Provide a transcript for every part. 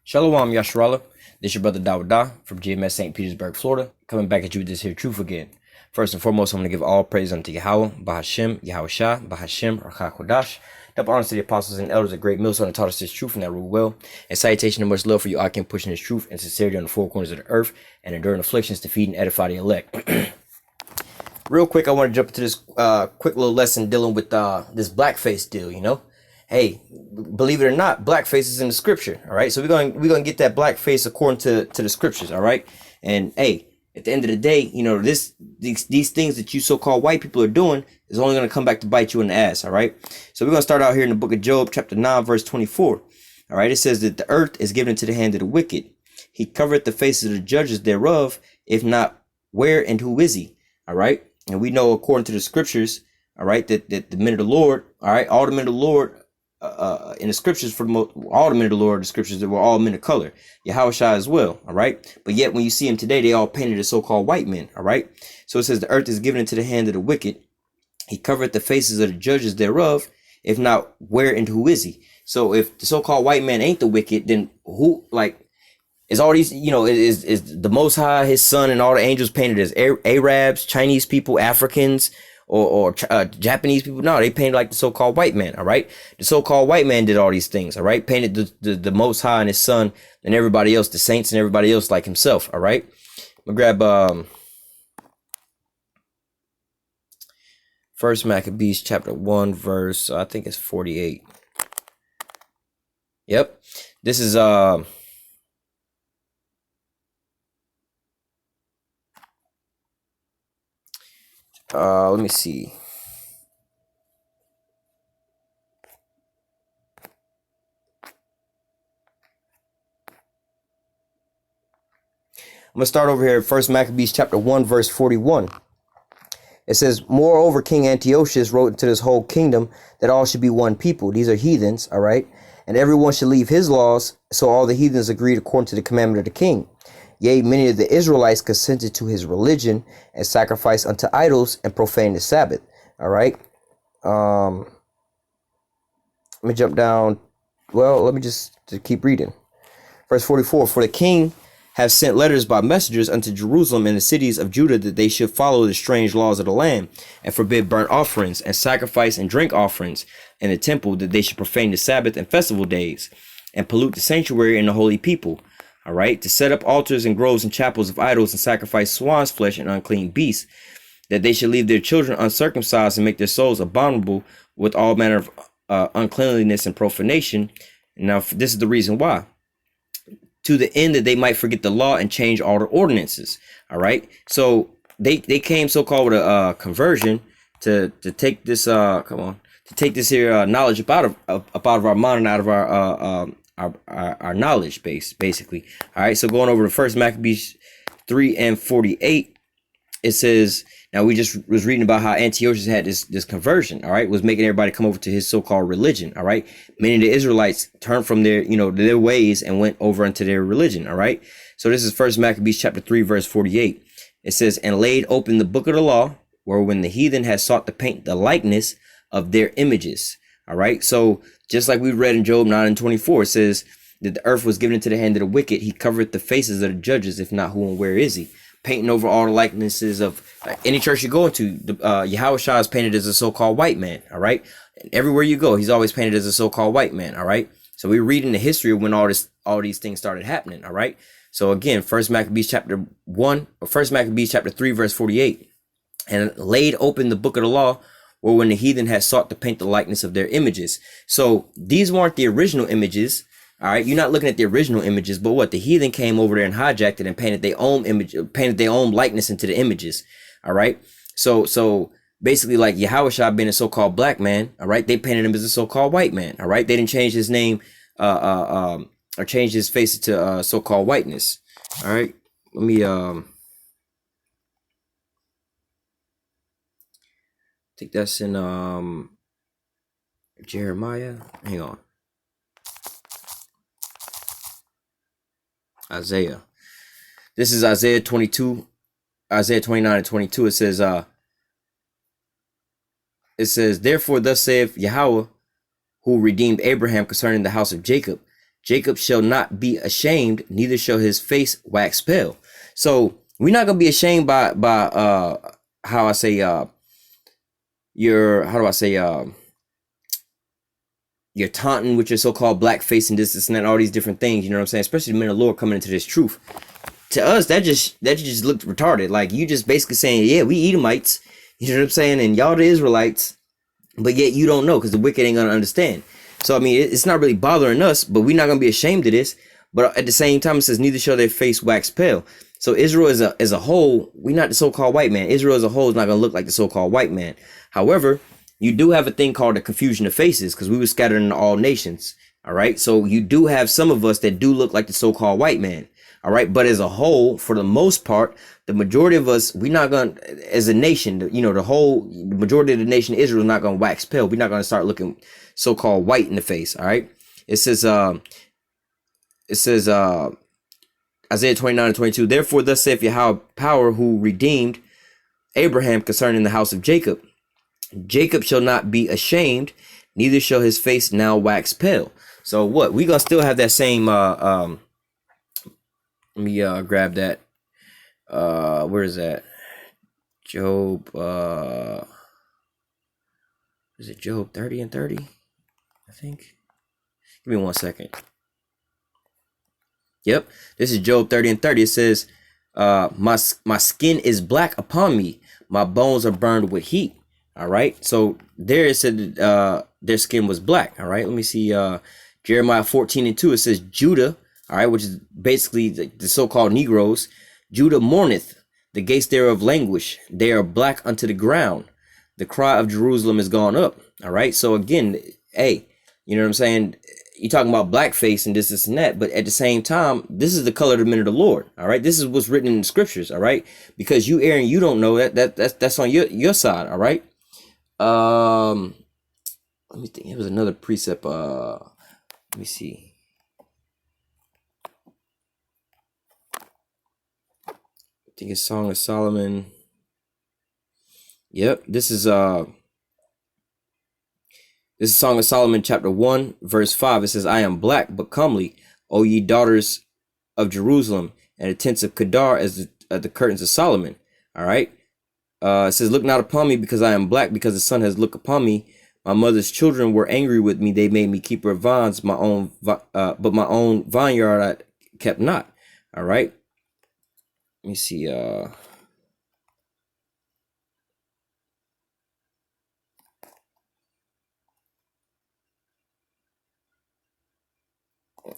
Shalom, Yasharallah. This is your brother Dawada from GMS St. Petersburg, Florida, coming back at you with this here truth again. First and foremost, I'm going to give all praise unto Yahweh, Bahashem, Yahweh Shah, Bahashem, Rakha Kodash. Double honors to the apostles and elders, a great millstone that taught us this truth and that rule well. And salutation and much love for you, I can pushing this truth and sincerity on the four corners of the earth and enduring afflictions to feed and edify the elect. Real quick, I want to jump into this quick little lesson dealing with this blackface deal, you know. Hey, believe it or not, blackface is in the scripture, all right? So we're going to get that blackface according to the scriptures, all right? And hey, at the end of the day, you know, these things that you so-called white people are doing is only going to come back to bite you in the ass, all right? So we're going to start out here in the book of Job, chapter 9, verse 24. All right, it says that the earth is given into the hand of the wicked. He covereth the faces of the judges thereof. If not, where and who is he? All right? And we know according to the scriptures, all right, that the men of the Lord, all right, all the men of the Lord, in the scriptures, for all the men of the Lord, the scriptures, that were all men of color, Yahweh Shai as well, all right? But yet when you see him today, they all painted as so-called white men, all right? So it says the earth is given into the hand of the wicked. He covereth the faces of the judges thereof. If not, where and who is he? So if the so-called white man ain't the wicked, then who, like, is all these, you know, is the Most High, his son, and all the angels painted as Arabs, Chinese people, Africans, or Japanese people? No, they painted like the so-called white man, all right? The so-called white man did all these things, all right? Painted the Most High and his son and everybody else, the saints and everybody else like himself, all right? I'm going to grab First Maccabees chapter 1, verse, I think it's 48. Yep. This is, let me see. I'm going to start over here at First Maccabees chapter 1, verse 41. It says, moreover, King Antiochus wrote into this whole kingdom that all should be one people. These are heathens, all right? And everyone should leave his laws. So all the heathens agreed according to the commandment of the king. Yea, many of the Israelites consented to his religion and sacrificed unto idols and profaned the Sabbath. All right. Let me jump down. Well, let me just keep reading. Verse 44, for the king have sent letters by messengers unto Jerusalem and the cities of Judah that they should follow the strange laws of the land and forbid burnt offerings and sacrifice and drink offerings in the temple, that they should profane the Sabbath and festival days and pollute the sanctuary and the holy people. All right, to set up altars and groves and chapels of idols and sacrifice swan's flesh and unclean beasts, that they should leave their children uncircumcised and make their souls abominable with all manner of uncleanliness and profanation. Now, this is the reason why. To the end that they might forget the law and change all the ordinances. All right, so they came so-called with a conversion to take this to take this here knowledge up out of our mind and out of our knowledge base, basically. All right, so going over to First Maccabees 3 and 48, it says, now we just was reading about how Antiochus had this conversion, all right, was making everybody come over to his so-called religion, all right. Many of the Israelites turned from their ways and went over into their religion, all right. So this is First Maccabees chapter 3, verse 48. It says, and laid open the book of the law, wherein the heathen had sought to paint the likeness of their images, all right. So just like we read in Job 9 and 24, it says that the earth was given into the hand of the wicked. He covered the faces of the judges. If not, who and where is he? Painting over all the likenesses of any church you go into. Yahweh Shah is painted as a so-called white man, all right? And everywhere you go, he's always painted as a so-called white man, all right? So we're reading the history of when all these things started happening, all right? So again, First Maccabees chapter 3, verse 48. And laid open the book of the law, or when the heathen had sought to paint the likeness of their images. So these weren't the original images. All right, you're not looking at the original images, but what the heathen came over there and hijacked it and painted their own image, painted their own likeness into the images. All right, so basically, like Yahweh Shah being a so-called black man, all right, they painted him as a so-called white man. All right, they didn't change his name, or change his face to so-called whiteness. All right, let me think that's in Jeremiah. Hang on. Isaiah. This is Isaiah 22, Isaiah 29 and 22. It says, therefore thus saith Yahweh, who redeemed Abraham concerning the house of Jacob, Jacob shall not be ashamed, neither shall his face wax pale. So we're not gonna be ashamed by how I say your how do I say you're taunting with your so-called blackface and this and that, all these different things, you know what I'm saying? Especially the men of the Lord coming into this truth. To us, that just looked retarded. Like, you just basically saying, yeah, we Edomites, you know what I'm saying, and y'all the Israelites, but yet you don't know, because the wicked ain't gonna understand. So I mean, it's not really bothering us, but we're not gonna be ashamed of this. But at the same time, it says, neither shall their face wax pale. So Israel as a whole, we're not the so-called white man. Israel as a whole is not gonna look like the so-called white man. However, you do have a thing called the confusion of faces, because we were scattered in all nations. All right. So you do have some of us that do look like the so-called white man. All right. But as a whole, for the most part, the majority of us, we're not going to, as a nation, you know, the majority of the nation, Israel, is not going to wax pale. We're not going to start looking so-called white in the face. All right. It says Isaiah 29:22, therefore, thus saith Yahweh power, who redeemed Abraham concerning the house of Jacob. Jacob shall not be ashamed, neither shall his face now wax pale. So what? We gonna still have that same let me grab that. Where is that? Job is it Job 30:30? I think. Give me 1 second. Yep, this is Job 30:30. It says, my skin is black upon me, my bones are burned with heat. All right, so there it said their skin was black. All right, let me see. Jeremiah 14:2. It says Judah. All right, which is basically the so-called Negroes. Judah mourneth, the gates thereof languish. They are black unto the ground. The cry of Jerusalem is gone up. All right, so again, hey, you know what I'm saying? You're talking about blackface and this and that, but at the same time, this is the color of the men of the Lord. All right, this is what's written in the scriptures. All right, because you, Aaron, you don't know that's on your side. All right. Let me think. It was another precept. Let me see. I think it's Song of Solomon. Yep, this is Song of Solomon, chapter 1, verse 5. It says, I am black but comely, O ye daughters of Jerusalem, and the tents of Kedar as the curtains of Solomon. All right. It says, look not upon me because I am black, because the sun has looked upon me. My mother's children were angry with me. They made me keeper of vines, but my own vineyard I kept not. All right. Let me see.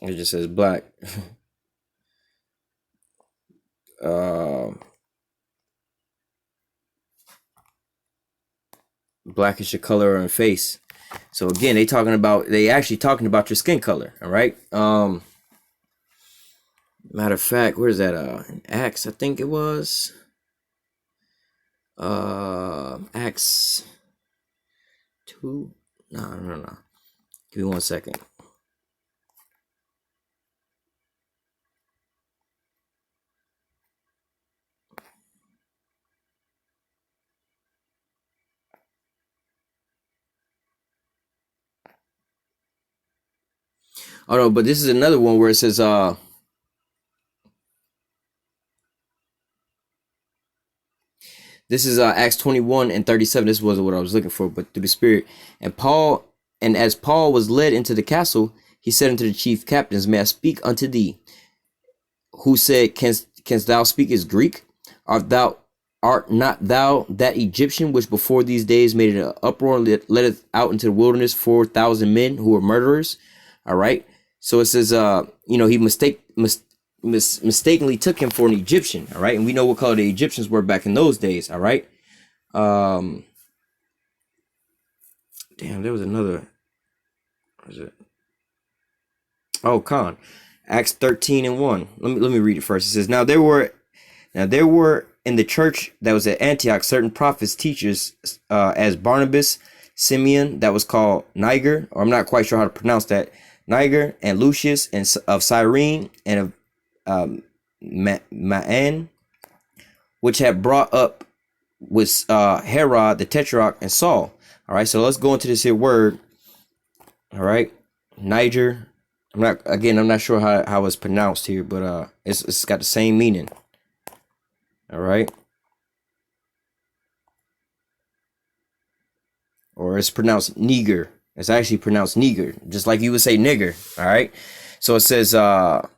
It just says black. Black is your color and face. So again, they actually talking about your skin color. All right. Matter of fact, where's that? In Acts, I think it was. Acts 2. No. Give me 1 second. Oh no, but this is another one where it says this is Acts 21:37. This wasn't what I was looking for, but through the Spirit. And as Paul was led into the castle, he said unto the chief captains, may I speak unto thee? Who said, Canst thou speak as Greek? Art not thou that Egyptian which before these days made an uproar and letteth out into the wilderness 4,000 men who were murderers? All right. So it says, he mistakenly took him for an Egyptian. All right. And we know what color the Egyptians were back in those days. All right. Damn, there was another. What is it? Oh, Khan. Acts 13:1. Let me read it first. It says, Now there were in the church that was at Antioch certain prophets, teachers, as Barnabas, Simeon, that was called Niger, or I'm not quite sure how to pronounce that, Niger, and Lucius, and of Cyrene, and of Ma'an, which had brought up with Herod the Tetrarch and Saul. All right, so let's go into this here word. All right, Niger, I'm not sure how it's pronounced here, but it's got the same meaning. All right. Or it's pronounced nigger. It's actually pronounced nigger, just like you would say nigger. All right. So it says of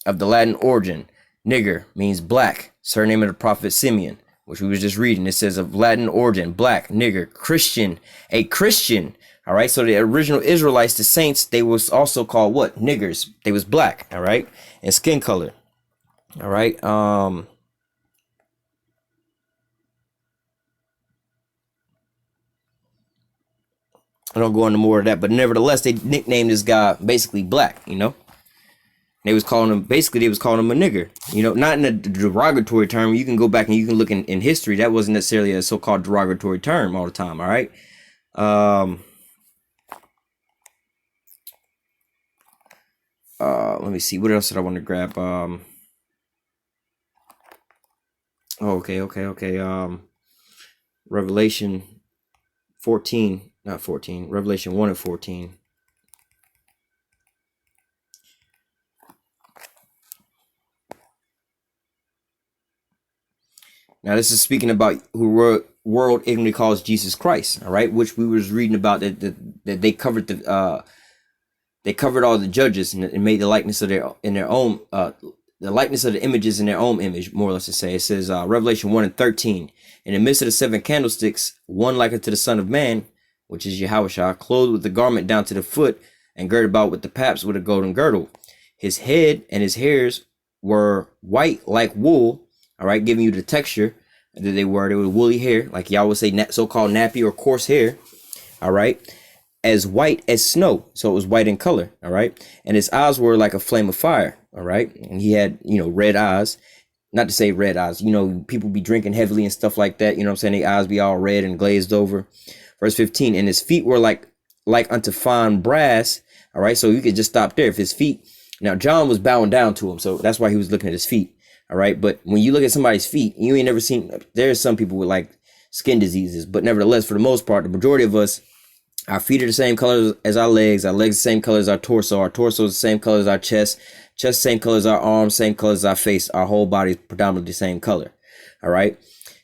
the Latin origin, nigger means black, surname of the prophet Simeon, which we was just reading. It says of Latin origin, black, nigger, Christian, a Christian. All right. So the original Israelites, the saints, they was also called what? Niggers. They was black. All right. And skin color. All right. I don't go into more of that, but nevertheless, they nicknamed this guy basically black, you know. They was calling him, basically, they was calling him a nigger, you know, not in a derogatory term. You can go back and you can look in history. That wasn't necessarily a so-called derogatory term all the time, all right? Let me see. What else did I want to grab? Okay. Revelation 14, not 14, Revelation 1 and 14. Now, this is speaking about who world ignorantly calls Jesus Christ, all right, which we was reading about that they covered they covered all the judges and made the likeness of their own the likeness of the images in their own image, more or less to say. It says Revelation 1 and 13, in the midst of the seven candlesticks, one like unto the Son of Man, which is Yahushua, clothed with the garment down to the foot, and girded about with the paps with a golden girdle. His head and his hairs were white like wool, all right, giving you the texture that they were. They were woolly hair, like y'all would say, so-called nappy or coarse hair, all right, as white as snow. So it was white in color, all right. And his eyes were like a flame of fire, all right. And he had, you know, red eyes. Not to say red eyes, you know, people be drinking heavily and stuff like that. You know what I'm saying? Their eyes be all red and glazed over. Verse 15, and his feet were like unto fine brass, all right. So you could just stop there. If his feet, now John was bowing down to him, so that's why he was looking at his feet. All right. But when you look at somebody's feet, you ain't never seen, there's some people with like skin diseases, but nevertheless, for the most part, the majority of us, our feet are the same color as our legs the same color as our torso is the same color as our chest, same color as our arms, same color as our face, our whole body is predominantly the same color. All right.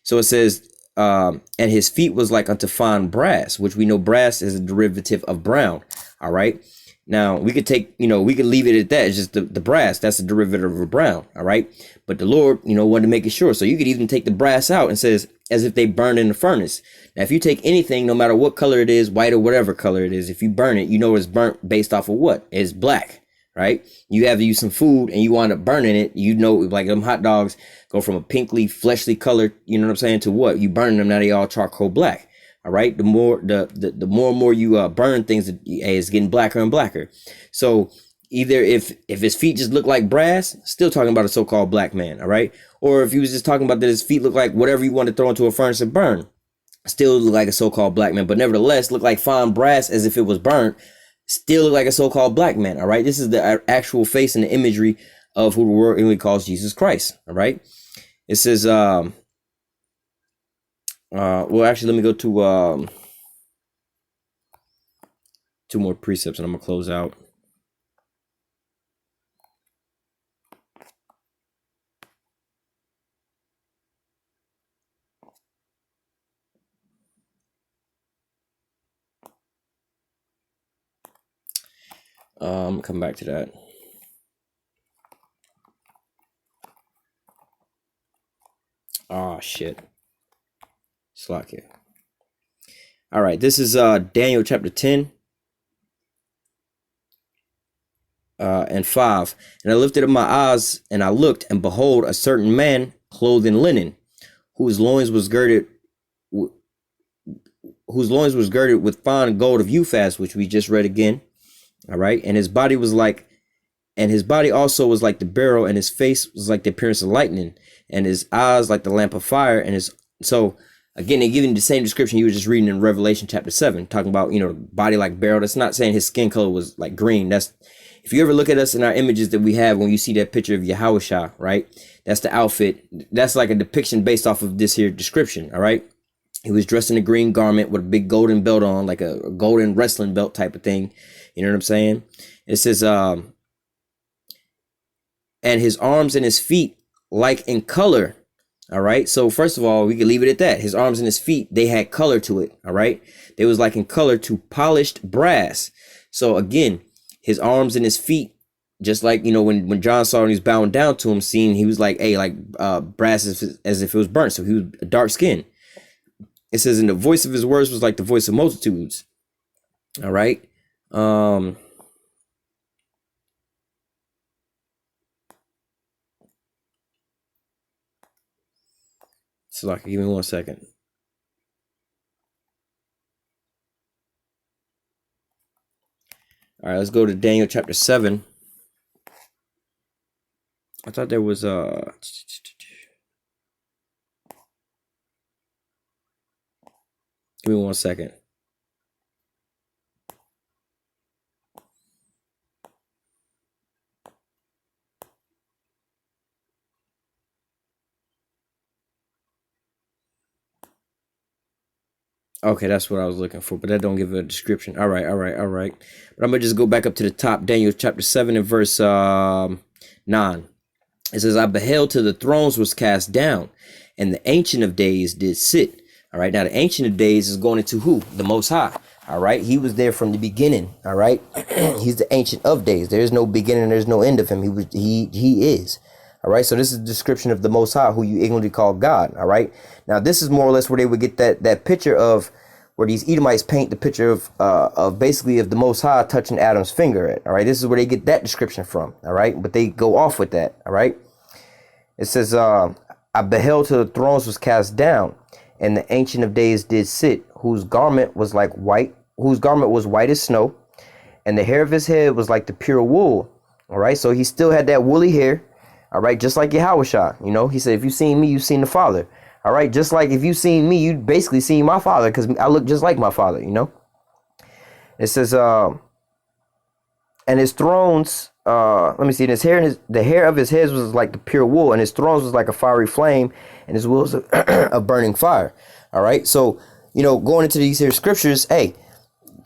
So it says, and his feet was like unto fine brass, which we know brass is a derivative of brown. All right. Now we could take, you know, we could leave it at that. It's just the brass. That's a derivative of brown. All right. But the Lord, you know, wanted to make it sure. So you could even take the brass out and says, as if they burned in the furnace. Now, if you take anything, no matter what color it is, white or whatever color it is, if you burn it, you know it's burnt based off of what? It's black, right? You have to use some food and you wind up burning it. You know, like them hot dogs go from a pinkly, fleshly color, you know what I'm saying, to what? You burn them, now they all charcoal black. All right. The more the more and more you burn things, it's getting blacker and blacker. So either if his feet just look like brass, still talking about a so-called black man. All right. Or if he was just talking about that his feet look like whatever you want to throw into a furnace and burn, still look like a so-called black man. But nevertheless, look like fine brass as if it was burnt, still look like a so-called black man. All right. This is the actual face and the imagery of who the world really calls Jesus Christ. All right. It says, well, actually, let me go to two more precepts and I'm gonna close out. Come back to that. Oh shit. Slack here. All right, this is Daniel chapter 10 and 5. And I lifted up my eyes and I looked, and behold, a certain man clothed in linen, whose loins was girded with fine gold of Uphaz, which we just read again. All right, and his body also was like the beryl, and his face was like the appearance of lightning, and his eyes like the lamp of fire, and his so. Again, they're giving the same description you were just reading in Revelation chapter 7, talking about, you know, body like beryl. That's not saying his skin color was like green. That's, if you ever look at us in our images that we have when you see that picture of Yahushua, right? That's the outfit. That's like a depiction based off of this here description, all right? He was dressed in a green garment with a big golden belt on, like a golden wrestling belt type of thing. You know what I'm saying? It says, and his arms and his feet like in color. All right. So first of all, we can leave it at that. His arms and his feet, they had color to it. All right. They was like in color to polished brass. So again, his arms and his feet, just like, you know, when John saw and he was bowing down to him, seeing he was like, hey, like brass as if it was burnt. So he was dark skinned. It says, and the voice of his words was like the voice of multitudes. All right. So like, give me 1 second. All right, let's go to Daniel chapter 7. I thought there was give me 1 second. Okay, that's what I was looking for, but that don't give a description. All right. But I'm gonna just go back up to the top, Daniel chapter 7 and verse 9. It says, I beheld till the thrones was cast down, and the Ancient of Days did sit. All right, now the Ancient of Days is going into who? The Most High. All right, he was there from the beginning. All right, he's the Ancient of Days. There is no beginning, there's no end of him. He is. All right, so this is a description of the Most High, who you ignorantly call God. All right, now this is more or less where they would get that picture of where these Edomites paint the picture of basically of the Most High touching Adam's finger at. All right, this is where they get that description from. All right, but they go off with that. All right, it says, I beheld till the thrones was cast down, and the Ancient of Days did sit, whose garment was white as snow, and the hair of his head was like the pure wool. All right, so he still had that woolly hair. All right, just like Yahushua, you know, he said, if you seen me, you seen the Father. All right, just like if you seen me, you basically seen my Father, because I look just like my Father, you know. It says, and his thrones, let me see, the hair of his head was like the pure wool, and his thrones was like a fiery flame, and his wheels a burning fire. All right, so, you know, going into these here scriptures, hey,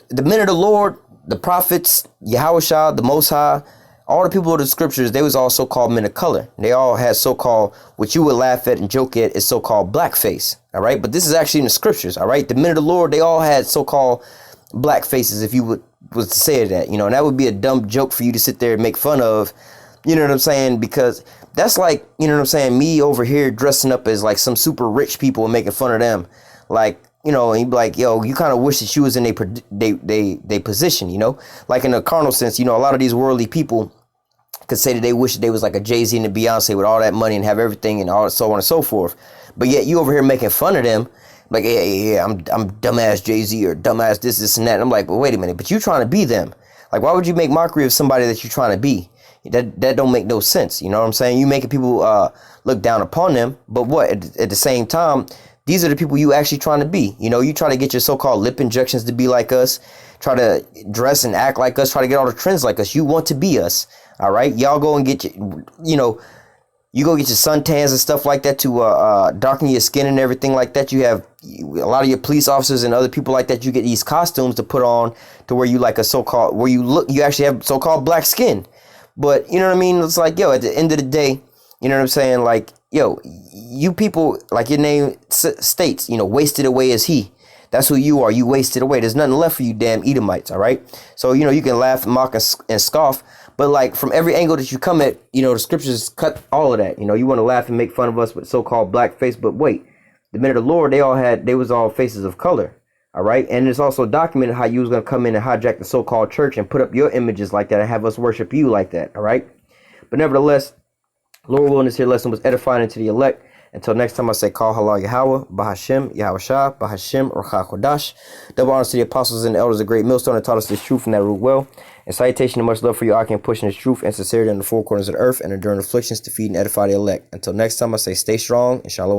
the men of the Lord, the prophets, Yahushua, the Most High, all the people of the scriptures, they was all so-called men of color. They all had so-called, what you would laugh at and joke at, is so-called blackface. All right, but this is actually in the scriptures. All right, the men of the Lord, they all had so-called black faces, if you was to say that, you know, and that would be a dumb joke for you to sit there and make fun of. You know what I'm saying? Because that's like, you know what I'm saying, me over here dressing up as like some super rich people and making fun of them. Like, you know, and you'd be like, yo, you kind of wish that you was in they position, you know, like in a carnal sense. You know, a lot of these worldly people could say that they wish they was like a Jay-Z and a Beyonce with all that money and have everything and all so on and so forth. But yet you over here making fun of them, like, yeah, I'm dumbass Jay-Z or dumbass this and that. And I'm like, well, wait a minute, but you trying to be them. Like, why would you make mockery of somebody that you're trying to be? That don't make no sense. You know what I'm saying? You making people look down upon them, but what at the same time, these are the people you actually trying to be. You know, you try to get your so-called lip injections to be like us, try to dress and act like us, try to get all the trends like us. You want to be us. All right, y'all go and get you know, you go get your suntans and stuff like that to darken your skin and everything like that. You have a lot of your police officers and other people like that. You get these costumes to put on to where you like a so-called, where you actually have so-called black skin. But you know what I mean? It's like, yo, at the end of the day, you know what I'm saying? Like, yo, you people, like your name states, you know, wasted away as he. That's who you are. You wasted away. There's nothing left for you damn Edomites, all right? So, you know, you can laugh, mock, and scoff, but like from every angle that you come at, you know, the scriptures cut all of that. You know, you want to laugh and make fun of us with so-called blackface, but wait, the men of the Lord, they was all faces of color, all right? And it's also documented how you was going to come in and hijack the so-called church and put up your images like that and have us worship you like that, all right? But nevertheless, Lord willing, this here lesson was edifying unto the elect. Until next time, I say, call halal Yahweh, Bahashem, Yahushua, Bahashem, Ruach HaKodesh. Double honors to the apostles and the elders of Great Millstone that taught us this truth and that ruled well. And salutation and much love for you, Akim, pushing this truth and sincerity in the four corners of the earth and enduring afflictions to feed and edify the elect. Until next time, I say, stay strong and shalom.